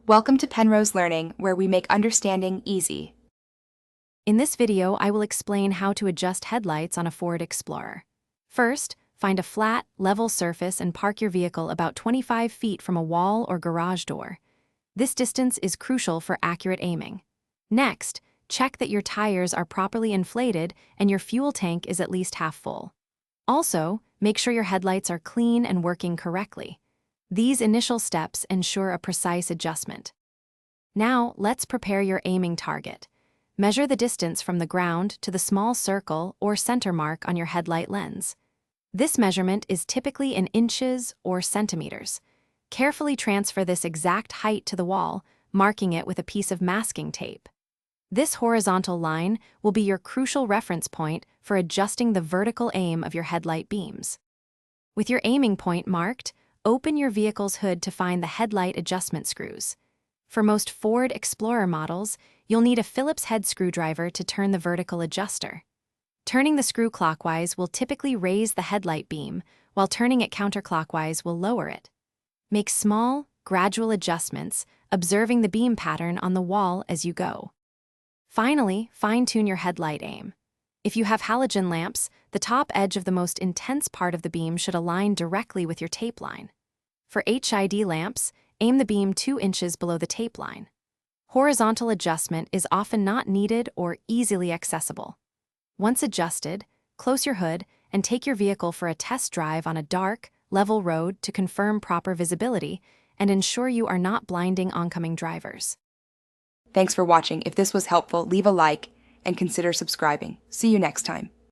Welcome to Penrose Learning, where we make understanding easy. In this video, I will explain how to adjust headlights on a Ford Explorer. First, find a flat, level surface and park your vehicle about 25 feet from a wall or garage door. This distance is crucial for accurate aiming. Next, check that your tires are properly inflated and your fuel tank is at least half full. Also, make sure your headlights are clean and working correctly. These initial steps ensure a precise adjustment. Now, let's prepare your aiming target. Measure the distance from the ground to the small circle or center mark on your headlight lens. This measurement is typically in inches or centimeters. Carefully transfer this exact height to the wall, marking it with a piece of masking tape. This horizontal line will be your crucial reference point for adjusting the vertical aim of your headlight beams. With your aiming point marked, open your vehicle's hood to find the headlight adjustment screws. For most Ford Explorer models, you'll need a Phillips head screwdriver to turn the vertical adjuster. Turning the screw clockwise will typically raise the headlight beam, while turning it counterclockwise will lower it. Make small, gradual adjustments, observing the beam pattern on the wall as you go. Finally, fine-tune your headlight aim. If you have halogen lamps, the top edge of the most intense part of the beam should align directly with your tape line. For HID lamps, aim the beam 2 inches below the tape line. Horizontal adjustment is often not needed or easily accessible. Once adjusted, close your hood and take your vehicle for a test drive on a dark, level road to confirm proper visibility and ensure you are not blinding oncoming drivers. Thanks for watching. If this was helpful, leave a like and consider subscribing. See you next time.